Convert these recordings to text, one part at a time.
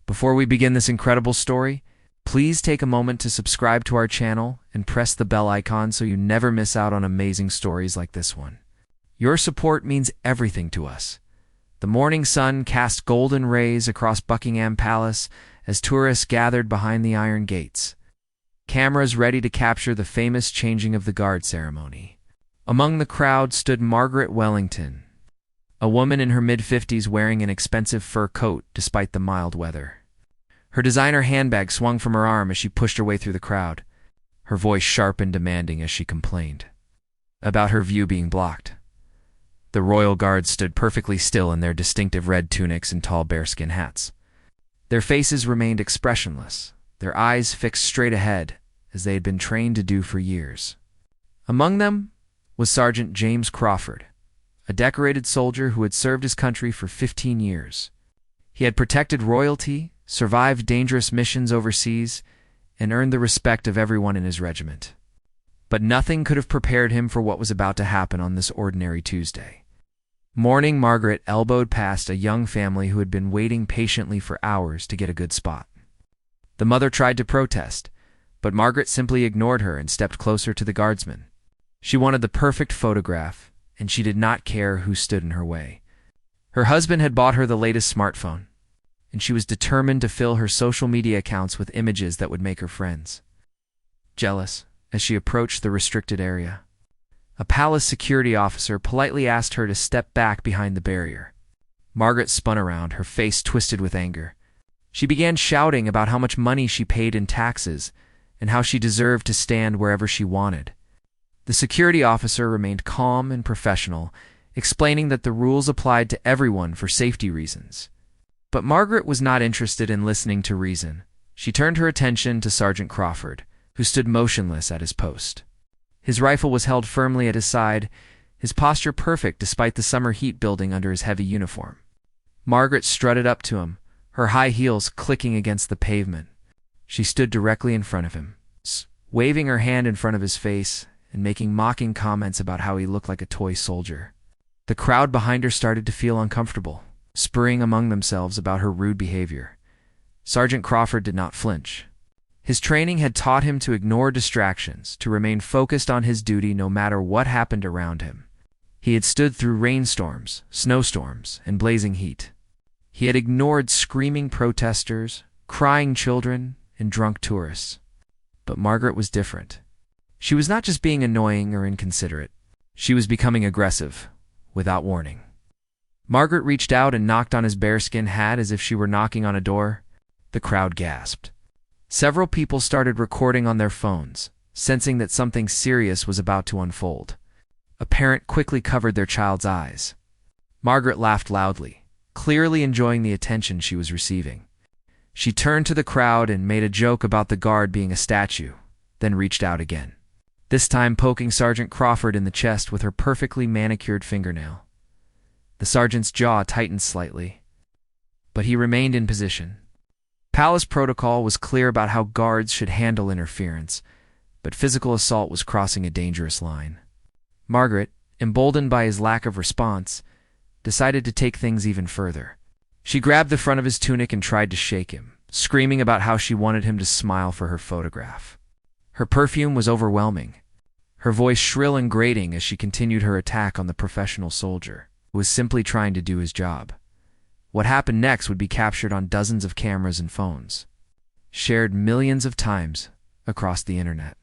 Before we begin this incredible story, please take a moment to subscribe to our channel and press the bell icon so you never miss out on amazing stories like this one. Your support means everything to us. The morning sun cast golden rays across Buckingham Palace as tourists gathered behind the iron gates, cameras ready to capture the famous changing of the guard ceremony. Among the crowd stood Margaret Wellington, a woman in her mid-50s wearing an expensive fur coat despite the mild weather. Her designer handbag swung from her arm as she pushed her way through the crowd, her voice sharp and demanding as she complained about her view being blocked. The royal guards stood perfectly still in their distinctive red tunics and tall bearskin hats. Their faces remained expressionless, their eyes fixed straight ahead, as they had been trained to do for years. Among them was Sergeant James Crawford, a decorated soldier who had served his country for 15 years. He had protected royalty, survived dangerous missions overseas, and earned the respect of everyone in his regiment. But nothing could have prepared him for what was about to happen on this ordinary Tuesday. Mourning Margaret elbowed past a young family who had been waiting patiently for hours to get a good spot. The mother tried to protest, but Margaret simply ignored her and stepped closer to the guardsman. She wanted the perfect photograph, and she did not care who stood in her way. Her husband had bought her the latest smartphone, and she was determined to fill her social media accounts with images that would make her friends jealous. As she approached the restricted area, a palace security officer politely asked her to step back behind the barrier. Margaret spun around, her face twisted with anger. She began shouting about how much money she paid in taxes and how she deserved to stand wherever she wanted. The security officer remained calm and professional, explaining that the rules applied to everyone for safety reasons. But Margaret was not interested in listening to reason. She turned her attention to Sergeant Crawford, who stood motionless at his post. His rifle was held firmly at his side, his posture perfect despite the summer heat building under his heavy uniform. Margaret strutted up to him, her high heels clicking against the pavement. She stood directly in front of him, waving her hand in front of his face and making mocking comments about how he looked like a toy soldier. The crowd behind her started to feel uncomfortable, spurring among themselves about her rude behavior. Sergeant Crawford did not flinch. His training had taught him to ignore distractions, to remain focused on his duty no matter what happened around him. He had stood through rainstorms, snowstorms, and blazing heat. He had ignored screaming protesters, crying children, and drunk tourists. But Margaret was different. She was not just being annoying or inconsiderate. She was becoming aggressive, without warning. Margaret reached out and knocked on his bearskin hat as if she were knocking on a door. The crowd gasped. Several people started recording on their phones, sensing that something serious was about to unfold. A parent quickly covered their child's eyes. Margaret laughed loudly, clearly enjoying the attention she was receiving. She turned to the crowd and made a joke about the guard being a statue, then reached out again, this time poking Sergeant Crawford in the chest with her perfectly manicured fingernail. The sergeant's jaw tightened slightly, but he remained in position. Palace protocol was clear about how guards should handle interference, but physical assault was crossing a dangerous line. Margaret, emboldened by his lack of response, decided to take things even further. She grabbed the front of his tunic and tried to shake him, screaming about how she wanted him to smile for her photograph. Her perfume was overwhelming, her voice shrill and grating as she continued her attack on the professional soldier, who was simply trying to do his job. What happened next would be captured on dozens of cameras and phones, shared millions of times across the internet,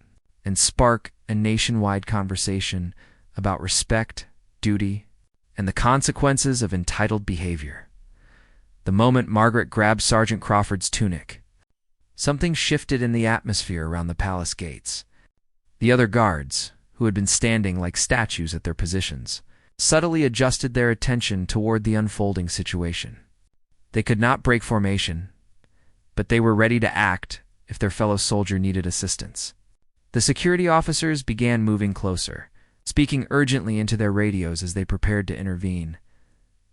and spark a nationwide conversation about respect, duty, and the consequences of entitled behavior. The moment Margaret grabbed Sergeant Crawford's tunic, something shifted in the atmosphere around the palace gates. The other guards, who had been standing like statues at their positions, subtly adjusted their attention toward the unfolding situation. They could not break formation, but they were ready to act if their fellow soldier needed assistance. The security officers began moving closer, speaking urgently into their radios as they prepared to intervene.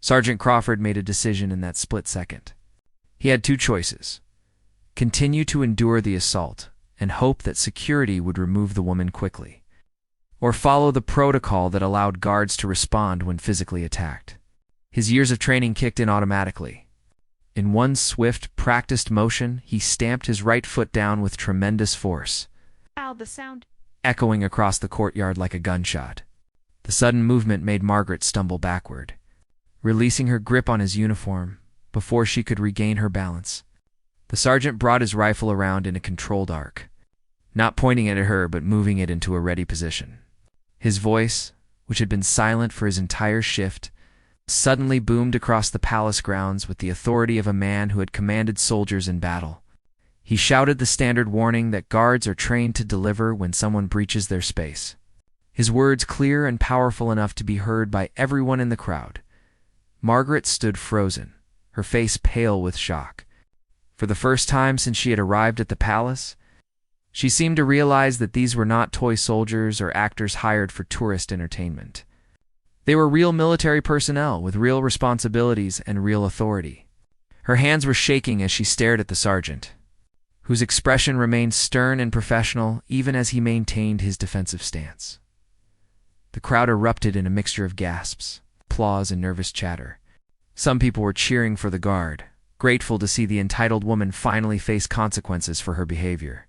Sergeant Crawford made a decision in that split second. He had two choices: continue to endure the assault and hope that security would remove the woman quickly, or follow the protocol that allowed guards to respond when physically attacked. His years of training kicked in automatically. In one swift, practiced motion, he stamped his right foot down with tremendous force, Ow, the sound. echoing across the courtyard like a gunshot. The sudden movement made Margaret stumble backward, releasing her grip on his uniform before she could regain her balance. The sergeant brought his rifle around in a controlled arc, not pointing it at her but moving it into a ready position. His voice, which had been silent for his entire shift, suddenly boomed across the palace grounds with the authority of a man who had commanded soldiers in battle. He shouted the standard warning that guards are trained to deliver when someone breaches their space. His words clear and powerful enough to be heard by everyone in the crowd. Margaret stood frozen, her face pale with shock. For the first time since she had arrived at the palace, she seemed to realize that these were not toy soldiers or actors hired for tourist entertainment. They were real military personnel with real responsibilities and real authority. Her hands were shaking as she stared at the sergeant, whose expression remained stern and professional even as he maintained his defensive stance. The crowd erupted in a mixture of gasps, applause, and nervous chatter. Some people were cheering for the guard, grateful to see the entitled woman finally face consequences for her behavior.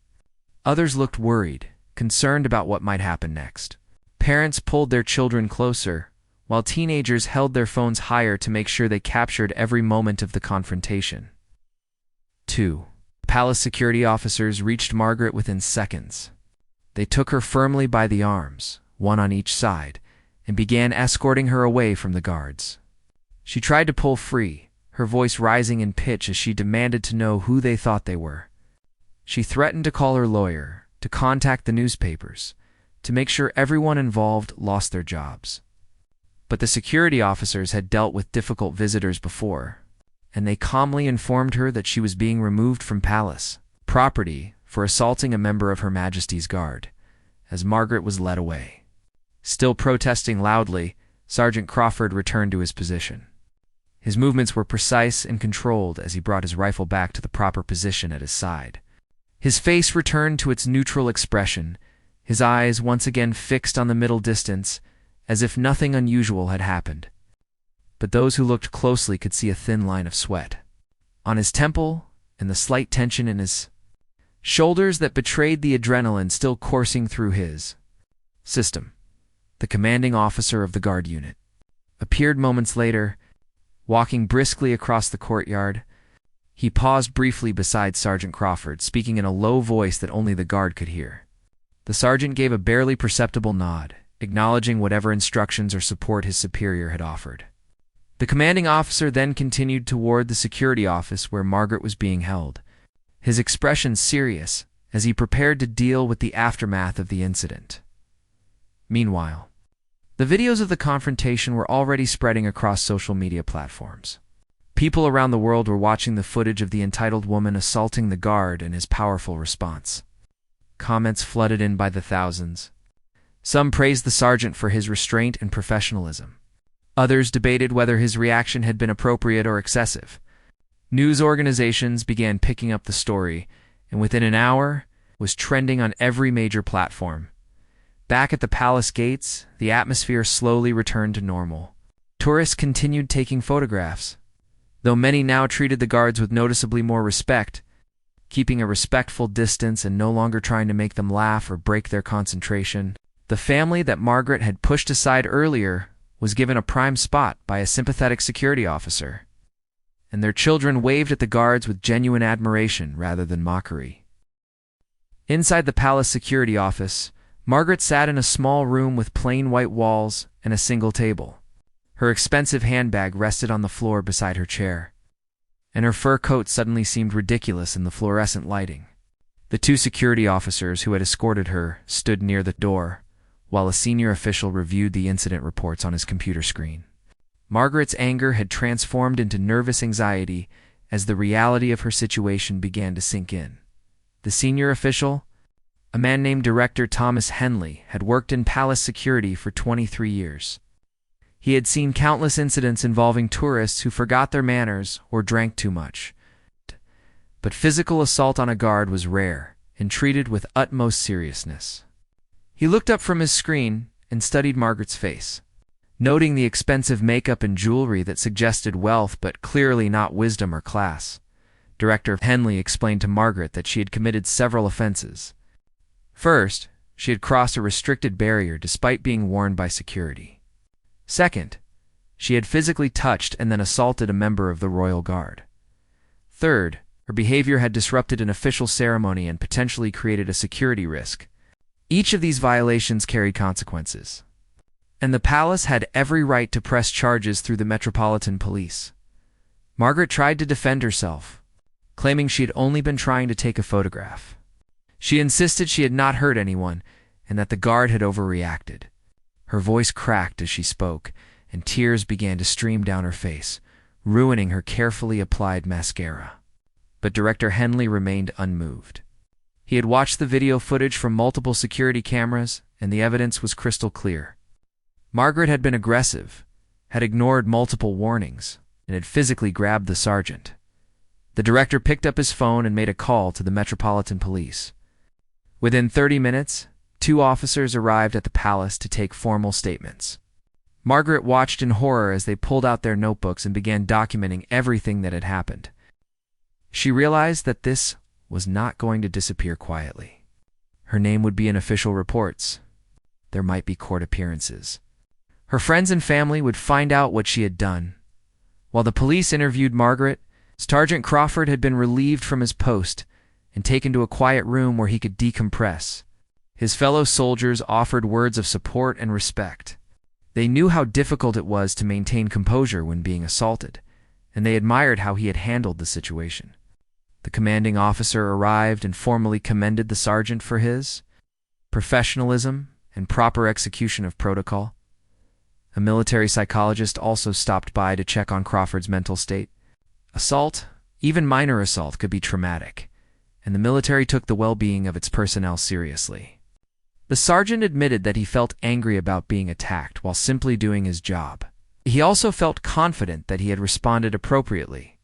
Others looked worried, concerned about what might happen next. Parents pulled their children closer, while teenagers held their phones higher to make sure they captured every moment of the confrontation. 2. Palace security officers reached Margaret within seconds. They took her firmly by the arms, one on each side, and began escorting her away from the guards. She tried to pull free, her voice rising in pitch as she demanded to know who they thought they were. She threatened to call her lawyer, to contact the newspapers, to make sure everyone involved lost their jobs. But the security officers had dealt with difficult visitors before, and they calmly informed her that she was being removed from palace property for assaulting a member of Her Majesty's Guard, as Margaret was led away. Still protesting loudly, Sergeant Crawford returned to his position. His movements were precise and controlled as he brought his rifle back to the proper position at his side. His face returned to its neutral expression, his eyes once again fixed on the middle distance, as if nothing unusual had happened. But those who looked closely could see a thin line of sweat on his temple and the slight tension in his shoulders that betrayed the adrenaline still coursing through his system. The commanding officer of the guard unit appeared moments later, walking briskly across the courtyard. He paused briefly beside Sergeant Crawford, speaking in a low voice that only the guard could hear. The sergeant gave a barely perceptible nod, acknowledging whatever instructions or support his superior had offered. The commanding officer then continued toward the security office where Margaret was being held, his expression serious as he prepared to deal with the aftermath of the incident. Meanwhile, the videos of the confrontation were already spreading across social media platforms. People around the world were watching the footage of the entitled woman assaulting the guard and his powerful response. Comments flooded in by the thousands. Some praised the sergeant for his restraint and professionalism. Others debated whether his reaction had been appropriate or excessive. News organizations began picking up the story, and within an hour, it was trending on every major platform. Back at the palace gates, the atmosphere slowly returned to normal. Tourists continued taking photographs, though many now treated the guards with noticeably more respect, keeping a respectful distance and no longer trying to make them laugh or break their concentration. The family that Margaret had pushed aside earlier was given a prime spot by a sympathetic security officer, and their children waved at the guards with genuine admiration rather than mockery. Inside the palace security office, Margaret sat in a small room with plain white walls and a single table. Her expensive handbag rested on the floor beside her chair, and her fur coat suddenly seemed ridiculous in the fluorescent lighting. The two security officers who had escorted her stood near the door, while a senior official reviewed the incident reports on his computer screen. Margaret's anger had transformed into nervous anxiety as the reality of her situation began to sink in. The senior official, a man named Director Thomas Henley, had worked in palace security for 23 years. He had seen countless incidents involving tourists who forgot their manners or drank too much. But physical assault on a guard was rare and treated with utmost seriousness. He looked up from his screen and studied Margaret's face. noting the expensive makeup and jewelry that suggested wealth but clearly not wisdom or class. Director Henley explained to Margaret that she had committed several offenses. First, she had crossed a restricted barrier despite being warned by security. Second, she had physically touched and then assaulted a member of the Royal Guard. Third, her behavior had disrupted an official ceremony and potentially created a security risk. Each of these violations carried consequences, and the palace had every right to press charges through the Metropolitan Police. Margaret tried to defend herself, claiming she had only been trying to take a photograph. She insisted she had not hurt anyone and that the guard had overreacted. Her voice cracked as she spoke, and tears began to stream down her face, ruining her carefully applied mascara. But Director Henley remained unmoved. He had watched the video footage from multiple security cameras, and the evidence was crystal clear. Margaret had been aggressive, had ignored multiple warnings, and had physically grabbed the sergeant. The director picked up his phone and made a call to the Metropolitan Police. Within 30 minutes, 2 officers arrived at the palace to take formal statements. Margaret watched in horror as they pulled out their notebooks and began documenting everything that had happened. She realized that this was not going to disappear quietly. Her name would be in official reports. There might be court appearances. Her friends and family would find out what she had done. While the police interviewed Margaret, Sergeant Crawford had been relieved from his post and taken to a quiet room where he could decompress. His fellow soldiers offered words of support and respect. They knew how difficult it was to maintain composure when being assaulted, and they admired how he had handled the situation. The commanding officer arrived and formally commended the sergeant for his professionalism and proper execution of protocol. A military psychologist also stopped by to check on Crawford's mental state. Assault, even minor assault, could be traumatic, and the military took the well-being of its personnel seriously. The sergeant admitted that he felt angry about being attacked while simply doing his job. He also felt confident that he had responded appropriately.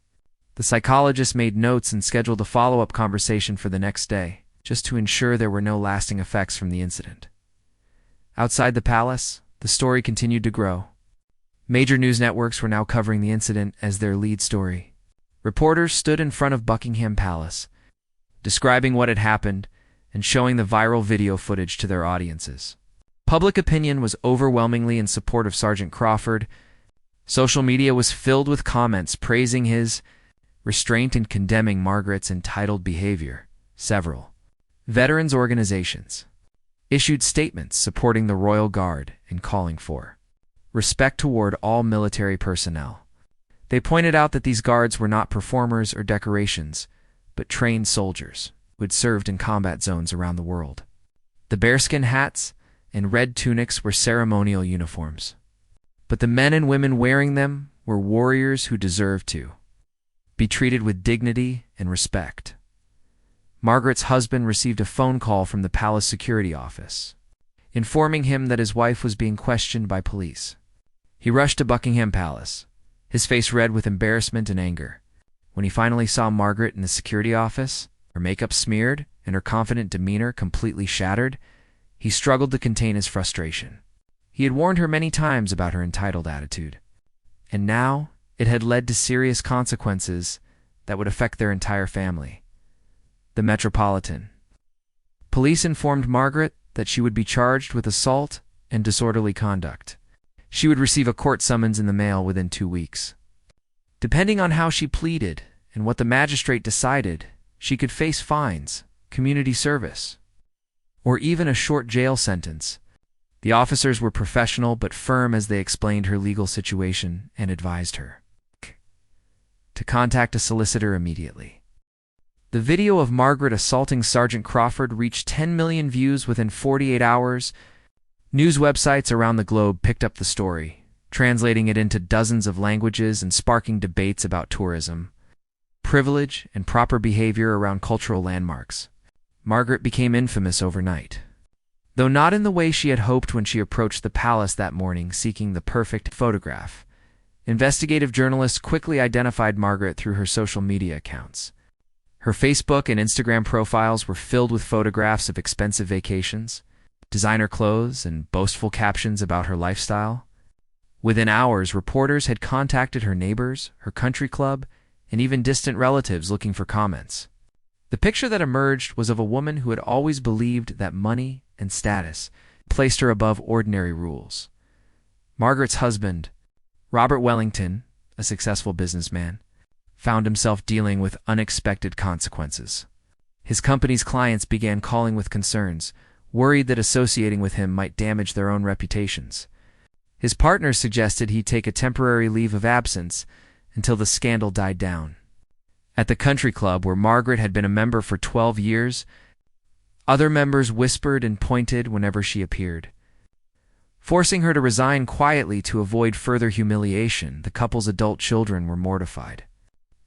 The psychologist made notes and scheduled a follow-up conversation for the next day, just to ensure there were no lasting effects from the incident. Outside the palace, the story continued to grow. Major news networks were now covering the incident as their lead story. Reporters stood in front of Buckingham Palace, describing what had happened and showing the viral video footage to their audiences. Public opinion was overwhelmingly in support of Sergeant Crawford. Social media was filled with comments praising his restraint and condemning Margaret's entitled behavior. Several veterans organizations issued statements supporting the Royal Guard and calling for respect toward all military personnel. They pointed out that these guards were not performers or decorations, but trained soldiers who had served in combat zones around the world. The bearskin hats and red tunics were ceremonial uniforms, but the men and women wearing them were warriors who deserved to be treated with dignity and respect. Margaret's husband received a phone call from the palace security office, informing him that his wife was being questioned by police. He rushed to Buckingham Palace, his face red with embarrassment and anger. When he finally saw Margaret in the security office, her makeup smeared and her confident demeanor completely shattered, he struggled to contain his frustration. He had warned her many times about her entitled attitude, and now it had led to serious consequences that would affect their entire family. The Metropolitan Police informed Margaret that she would be charged with assault and disorderly conduct. She would receive a court summons in the mail within 2 weeks. Depending on how she pleaded and what the magistrate decided, she could face fines, community service, or even a short jail sentence. The officers were professional but firm as they explained her legal situation and advised her to contact a solicitor immediately. The video of Margaret assaulting Sergeant Crawford reached 10 million views within 48 hours. News websites around the globe picked up the story, translating it into dozens of languages and sparking debates about tourism, privilege, and proper behavior around cultural landmarks. Margaret became infamous overnight. Though not in the way she had hoped when she approached the palace that morning seeking the perfect photograph, investigative journalists quickly identified Margaret through her social media accounts. Her Facebook and Instagram profiles were filled with photographs of expensive vacations, designer clothes, and boastful captions about her lifestyle. Within hours, reporters had contacted her neighbors, her country club, and even distant relatives looking for comments. The picture that emerged was of a woman who had always believed that money and status placed her above ordinary rules. Margaret's husband, Robert Wellington, a successful businessman, found himself dealing with unexpected consequences. His company's clients began calling with concerns, worried that associating with him might damage their own reputations. His partners suggested he take a temporary leave of absence until the scandal died down. At the country club, where Margaret had been a member for 12 years, other members whispered and pointed whenever she appeared. Forcing her to resign quietly to avoid further humiliation, the couple's adult children were mortified.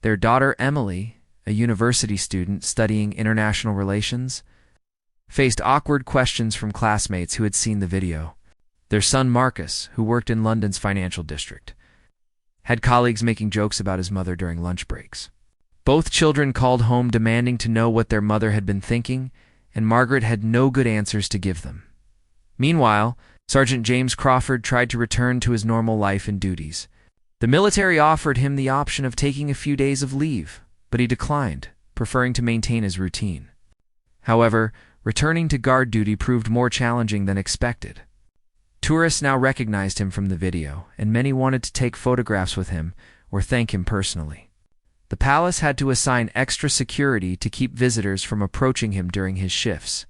Their daughter Emily, a university student studying international relations, faced awkward questions from classmates who had seen the video. Their son Marcus, who worked in London's financial district, had colleagues making jokes about his mother during lunch breaks. Both children called home demanding to know what their mother had been thinking, and Margaret had no good answers to give them. Meanwhile, Sergeant James Crawford tried to return to his normal life and duties. The military offered him the option of taking a few days of leave, but he declined, preferring to maintain his routine. However, returning to guard duty proved more challenging than expected. Tourists now recognized him from the video, and many wanted to take photographs with him or thank him personally. The palace had to assign extra security to keep visitors from approaching him during his shifts.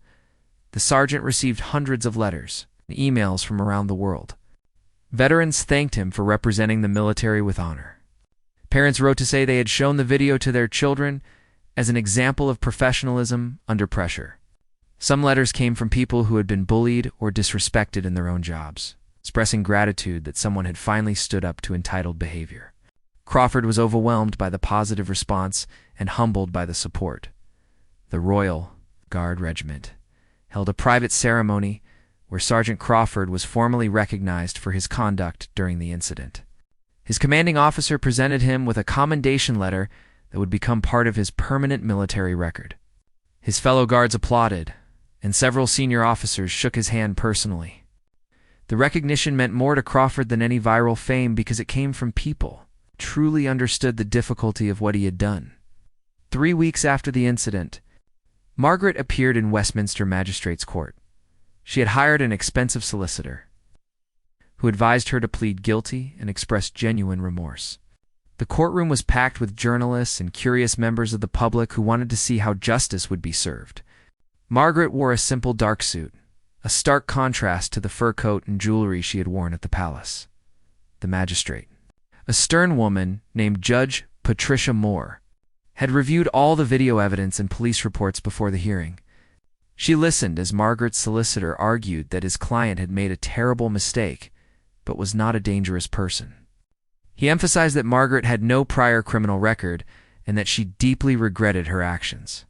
The sergeant received hundreds of letters and emails from around the world. Veterans thanked him for representing the military with honor. Parents wrote to say they had shown the video to their children as an example of professionalism under pressure. Some letters came from people who had been bullied or disrespected in their own jobs, expressing gratitude that someone had finally stood up to entitled behavior. Crawford was overwhelmed by the positive response and humbled by the support. The Royal Guard Regiment held a private ceremony where Sergeant Crawford was formally recognized for his conduct during the incident. His commanding officer presented him with a commendation letter that would become part of his permanent military record. His fellow guards applauded, and several senior officers shook his hand personally. The recognition meant more to Crawford than any viral fame because it came from people who truly understood the difficulty of what he had done. 3 weeks after the incident, Margaret appeared in Westminster Magistrates' Court. She had hired an expensive solicitor who advised her to plead guilty and express genuine remorse. The courtroom was packed with journalists and curious members of the public who wanted to see how justice would be served. Margaret wore a simple dark suit, a stark contrast to the fur coat and jewelry she had worn at the palace. The magistrate, a stern woman named Judge Patricia Moore, had reviewed all the video evidence and police reports before the hearing. She listened as Margaret's solicitor argued that his client had made a terrible mistake, but was not a dangerous person. He emphasized that Margaret had no prior criminal record and that she deeply regretted her actions.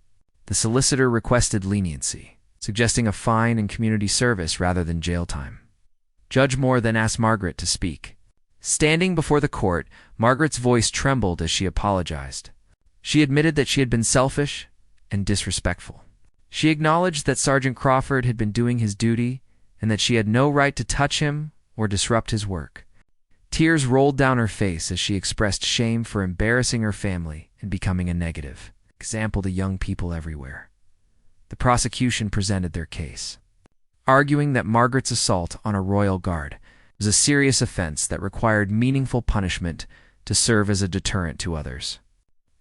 The solicitor requested leniency, suggesting a fine and community service rather than jail time. Judge Moore then asked Margaret to speak. Standing before the court, Margaret's voice trembled as she apologized. She admitted that she had been selfish and disrespectful. She acknowledged that Sergeant Crawford had been doing his duty and that she had no right to touch him or disrupt his work. Tears rolled down her face as she expressed shame for embarrassing her family and becoming a negative example to young people everywhere. The prosecution presented their case, arguing that Margaret's assault on a royal guard was a serious offense that required meaningful punishment to serve as a deterrent to others.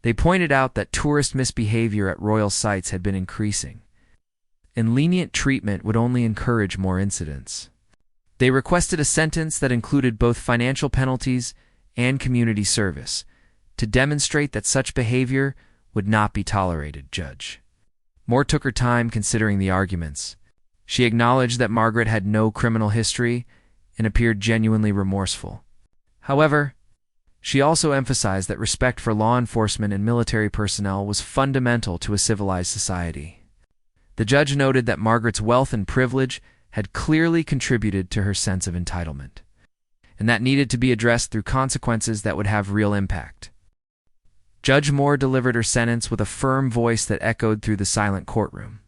They pointed out that tourist misbehavior at royal sites had been increasing, and lenient treatment would only encourage more incidents. They requested a sentence that included both financial penalties and community service to demonstrate that such behavior would not be tolerated. Judge Moore took her time considering the arguments. She acknowledged that Margaret had no criminal history and appeared genuinely remorseful. However, she also emphasized that respect for law enforcement and military personnel was fundamental to a civilized society. The judge noted that Margaret's wealth and privilege had clearly contributed to her sense of entitlement, and that needed to be addressed through consequences that would have real impact. Judge Moore delivered her sentence with a firm voice that echoed through the silent courtroom.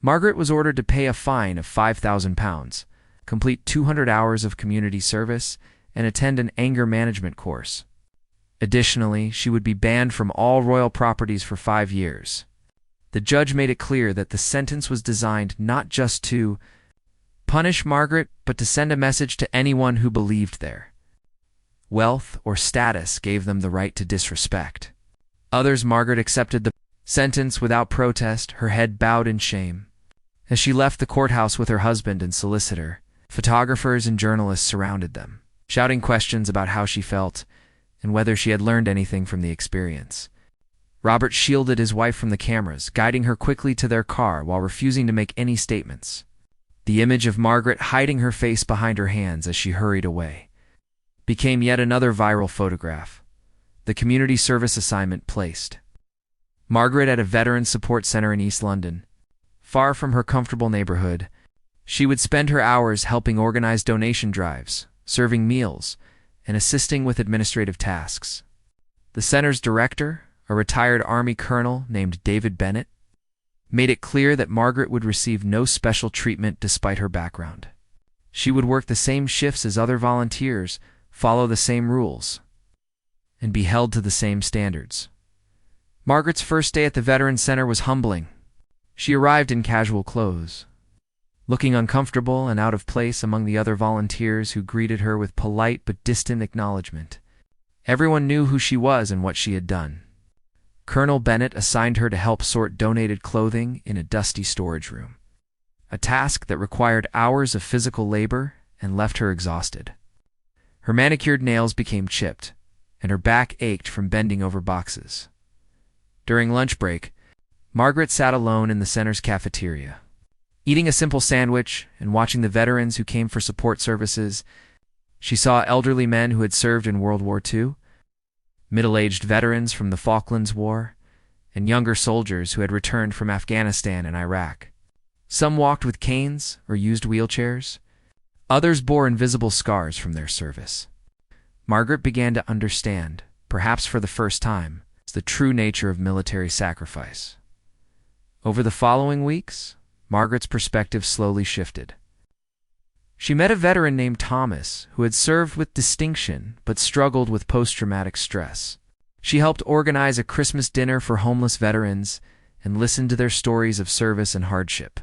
Margaret was ordered to pay a fine of £5,000, complete 200 hours of community service, and attend an anger management course. Additionally, she would be banned from all royal properties for 5 years. The judge made it clear that the sentence was designed not just to punish Margaret, but to send a message to anyone who believed their wealth or status gave them the right to disrespect others. Margaret accepted the sentence without protest, her head bowed in shame. As she left the courthouse with her husband and solicitor, photographers and journalists surrounded them, shouting questions about how she felt and whether she had learned anything from the experience. Robert shielded his wife from the cameras, guiding her quickly to their car while refusing to make any statements. The image of Margaret hiding her face behind her hands as she hurried away became yet another viral photograph. The community service assignment placed Margaret at a veteran support center in East London. Far from her comfortable neighborhood, she would spend her hours helping organize donation drives, serving meals, and assisting with administrative tasks. The center's director, a retired Army colonel named David Bennett, made it clear that Margaret would receive no special treatment despite her background. She would work the same shifts as other volunteers, follow the same rules, and be held to the same standards. Margaret's first day at the Veterans Center was humbling. She arrived in casual clothes, looking uncomfortable and out of place among the other volunteers who greeted her with polite but distant acknowledgement. Everyone knew who she was and what she had done. Colonel Bennett assigned her to help sort donated clothing in a dusty storage room, a task that required hours of physical labor and left her exhausted. Her manicured nails became chipped, and her back ached from bending over boxes. During lunch break, Margaret sat alone in the center's cafeteria, eating a simple sandwich and watching the veterans who came for support services. She saw elderly men who had served in World War II, middle-aged veterans from the Falklands War, and younger soldiers who had returned from Afghanistan and Iraq. Some walked with canes or used wheelchairs. Others bore invisible scars from their service. Margaret began to understand, perhaps for the first time, the true nature of military sacrifice. Over the following weeks, Margaret's perspective slowly shifted. She met a veteran named Thomas who had served with distinction but struggled with post-traumatic stress. She helped organize a Christmas dinner for homeless veterans and listened to their stories of service and hardship.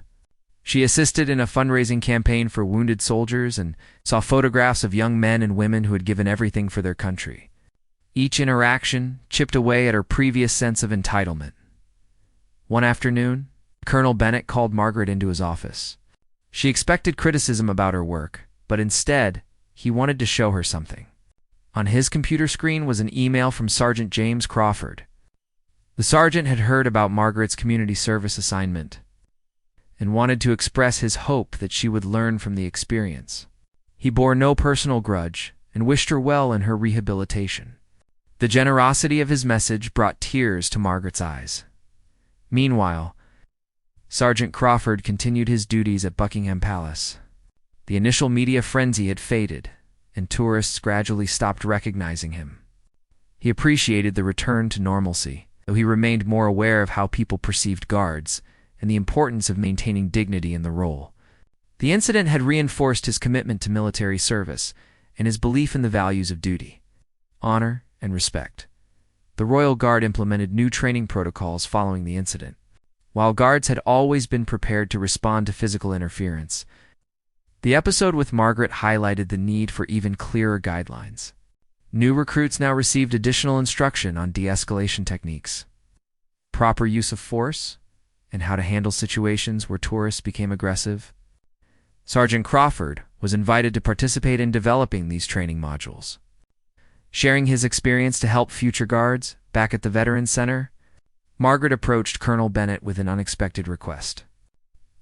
She assisted in a fundraising campaign for wounded soldiers and saw photographs of young men and women who had given everything for their country. Each interaction chipped away at her previous sense of entitlement. One afternoon, Colonel Bennett called Margaret into his office. She expected criticism about her work, but instead, he wanted to show her something. On his computer screen was an email from Sergeant James Crawford. The sergeant had heard about Margaret's community service assignment and wanted to express his hope that she would learn from the experience. He bore no personal grudge and wished her well in her rehabilitation. The generosity of his message brought tears to Margaret's eyes. Meanwhile, Sergeant Crawford continued his duties at Buckingham Palace. The initial media frenzy had faded, and tourists gradually stopped recognizing him. He appreciated the return to normalcy, though he remained more aware of how people perceived guards and the importance of maintaining dignity in the role. The incident had reinforced his commitment to military service and his belief in the values of duty, honor, and respect. The Royal Guard implemented new training protocols following the incident. While guards had always been prepared to respond to physical interference, the episode with Margaret highlighted the need for even clearer guidelines. New recruits now received additional instruction on de-escalation techniques, proper use of force, and how to handle situations where tourists became aggressive. Sergeant Crawford was invited to participate in developing these training modules. Sharing his experience to help future guards back at the Veterans Center, Margaret approached Colonel Bennett with an unexpected request.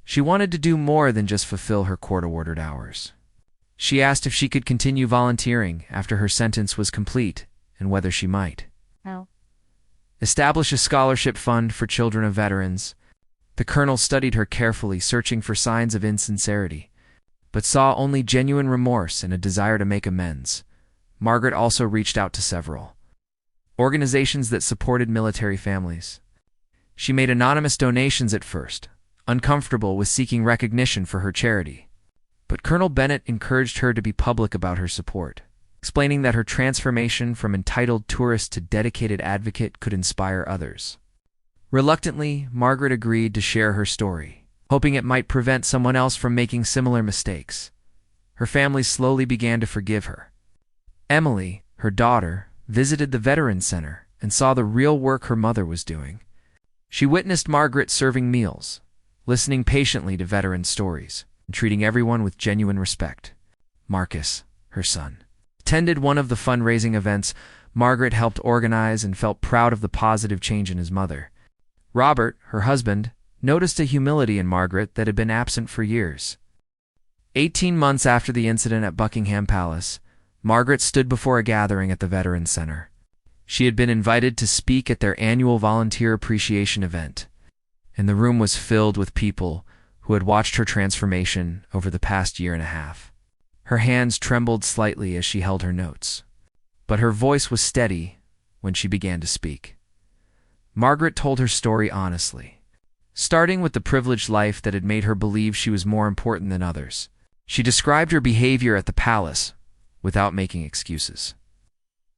She wanted to do more than just fulfill her court-ordered hours. She asked if she could continue volunteering after her sentence was complete and whether she might establish a scholarship fund for children of veterans. The colonel studied her carefully, searching for signs of insincerity, but saw only genuine remorse and a desire to make amends. Margaret also reached out to several organizations that supported military families. She made anonymous donations at first, uncomfortable with seeking recognition for her charity. But Colonel Bennett encouraged her to be public about her support. explaining that her transformation from entitled tourist to dedicated advocate could inspire others. Reluctantly, Margaret agreed to share her story, hoping it might prevent someone else from making similar mistakes. Her family slowly began to forgive her. Emily, her daughter, visited the Veterans Center and saw the real work her mother was doing. She witnessed Margaret serving meals, listening patiently to veteran stories, and treating everyone with genuine respect. Marcus, her son, attended one of the fundraising events Margaret helped organize and felt proud of the positive change in his mother. Robert, her husband, noticed a humility in Margaret that had been absent for years. 18 months after the incident at Buckingham Palace, Margaret stood before a gathering at the Veterans Center. She had been invited to speak at their annual volunteer appreciation event, and the room was filled with people who had watched her transformation over the past year and a half. Her hands trembled slightly as she held her notes, but her voice was steady when she began to speak. Margaret told her story honestly, starting with the privileged life that had made her believe she was more important than others. She described her behavior at the palace without making excuses,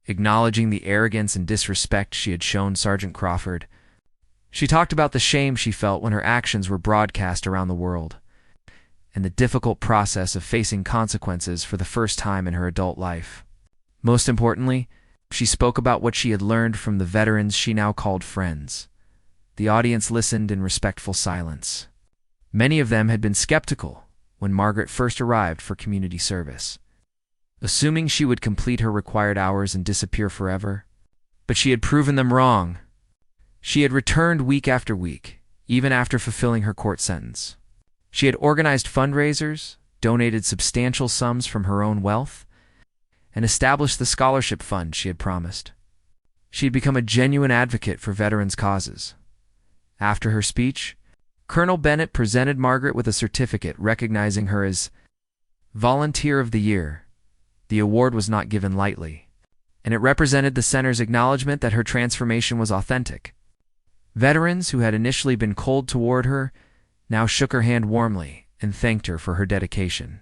acknowledging the arrogance and disrespect she had shown Sergeant Crawford. She talked about the shame she felt when her actions were broadcast around the world, and the difficult process of facing consequences for the first time in her adult life. Most importantly, she spoke about what she had learned from the veterans she now called friends. The audience listened in respectful silence. Many of them had been skeptical when Margaret first arrived for community service, assuming she would complete her required hours and disappear forever. But she had proven them wrong. She had returned week after week, even after fulfilling her court sentence. She had organized fundraisers, donated substantial sums from her own wealth, and established the scholarship fund she had promised. She had become a genuine advocate for veterans' causes. After her speech, Colonel Bennett presented Margaret with a certificate recognizing her as Volunteer of the Year. The award was not given lightly, and it represented the center's acknowledgement that her transformation was authentic. Veterans who had initially been cold toward her now shook her hand warmly and thanked her for her dedication.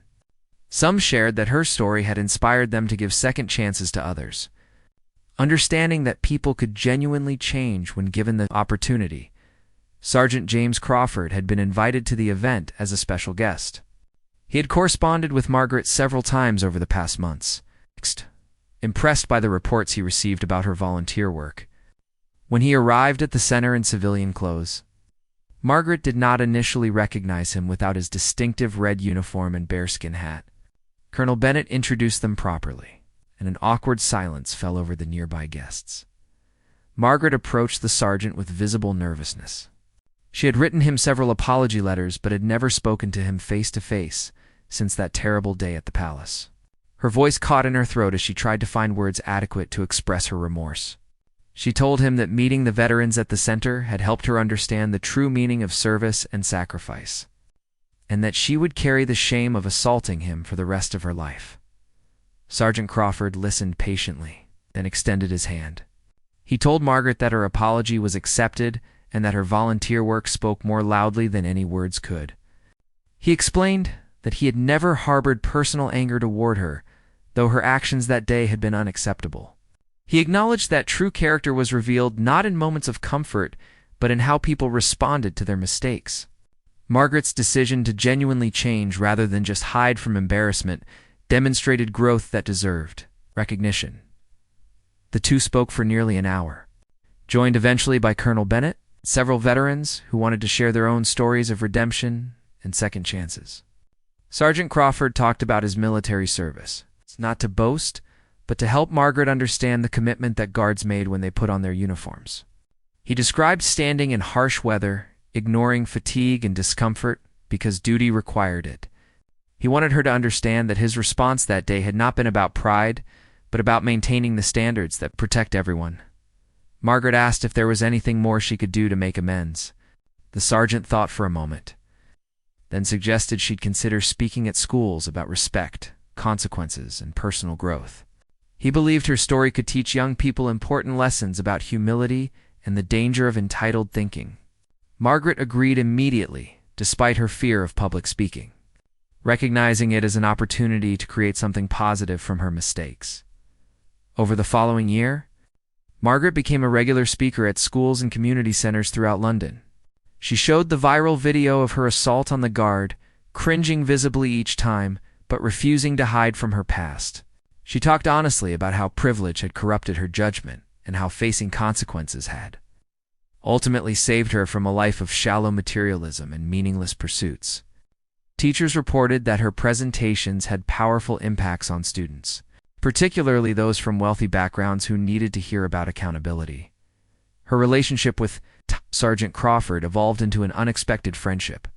Some shared that her story had inspired them to give second chances to others. Understanding that people could genuinely change when given the opportunity, Sergeant James Crawford had been invited to the event as a special guest. He had corresponded with Margaret several times over the past months, impressed by the reports he received about her volunteer work. When he arrived at the center in civilian clothes, Margaret did not initially recognize him without his distinctive red uniform and bearskin hat. Colonel Bennett introduced them properly, and an awkward silence fell over the nearby guests. Margaret approached the sergeant with visible nervousness. She had written him several apology letters but had never spoken to him face to face since that terrible day at the palace. Her voice caught in her throat as she tried to find words adequate to express her remorse. She told him that meeting the veterans at the center had helped her understand the true meaning of service and sacrifice, and that she would carry the shame of assaulting him for the rest of her life. Sergeant Crawford listened patiently, then extended his hand. He told Margaret that her apology was accepted and that her volunteer work spoke more loudly than any words could. He explained that he had never harbored personal anger toward her, though her actions that day had been unacceptable. He acknowledged that true character was revealed not in moments of comfort, but in how people responded to their mistakes. Margaret's decision to genuinely change rather than just hide from embarrassment demonstrated growth that deserved recognition. The two spoke for nearly an hour, joined eventually by Colonel Bennett, several veterans who wanted to share their own stories of redemption and second chances. Sergeant Crawford talked about his military service, not to boast, but to help Margaret understand the commitment that guards made when they put on their uniforms. He described standing in harsh weather, ignoring fatigue and discomfort because duty required it. He wanted her to understand that his response that day had not been about pride, but about maintaining the standards that protect everyone. Margaret asked if there was anything more she could do to make amends. The sergeant thought for a moment, then suggested she'd consider speaking at schools about respect, consequences, and personal growth. He believed her story could teach young people important lessons about humility and the danger of entitled thinking. Margaret agreed immediately, despite her fear of public speaking, recognizing it as an opportunity to create something positive from her mistakes. Over the following year, Margaret became a regular speaker at schools and community centers throughout London. She showed the viral video of her assault on the guard, cringing visibly each time, but refusing to hide from her past. She talked honestly about how privilege had corrupted her judgment and how facing consequences had ultimately saved her from a life of shallow materialism and meaningless pursuits. Teachers reported that her presentations had powerful impacts on students, particularly those from wealthy backgrounds who needed to hear about accountability. Her relationship with Sergeant Crawford evolved into an unexpected friendship.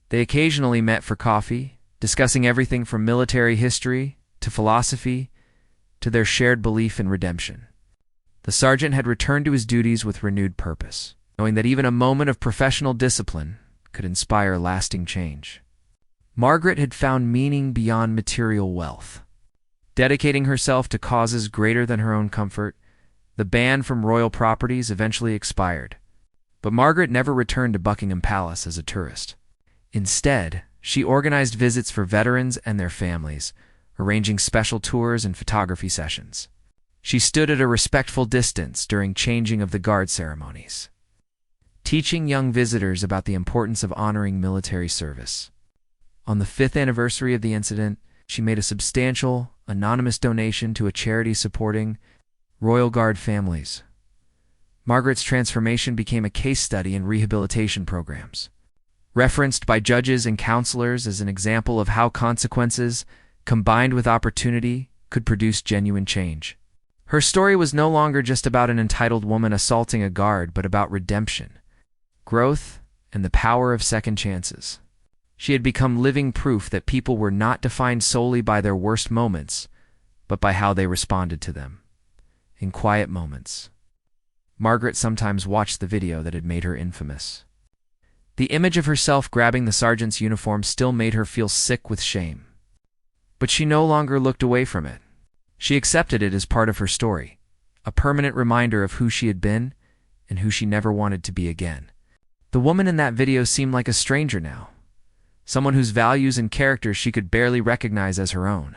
They occasionally met for coffee, discussing everything from military history to philosophy to their shared belief in redemption. The sergeant had returned to his duties with renewed purpose, knowing that even a moment of professional discipline could inspire lasting change. Margaret had found meaning beyond material wealth. Dedicating herself to causes greater than her own comfort, the ban from royal properties eventually expired. But Margaret never returned to Buckingham Palace as a tourist. Instead, she organized visits for veterans and their families, arranging special tours and photography sessions. She stood at a respectful distance during changing of the guard ceremonies, teaching young visitors about the importance of honoring military service. On the 5th anniversary of the incident, she made a substantial, anonymous donation to a charity supporting Royal Guard families. Margaret's transformation became a case study in rehabilitation programs, referenced by judges and counselors as an example of how consequences, combined with opportunity, could produce genuine change. Her story was no longer just about an entitled woman assaulting a guard, but about redemption, growth, and the power of second chances. She had become living proof that people were not defined solely by their worst moments, but by how they responded to them. In quiet moments, Margaret sometimes watched the video that had made her infamous. The image of herself grabbing the sergeant's uniform still made her feel sick with shame. But she no longer looked away from it. She accepted it as part of her story, a permanent reminder of who she had been and who she never wanted to be again. The woman in that video seemed like a stranger now, someone whose values and character she could barely recognize as her own.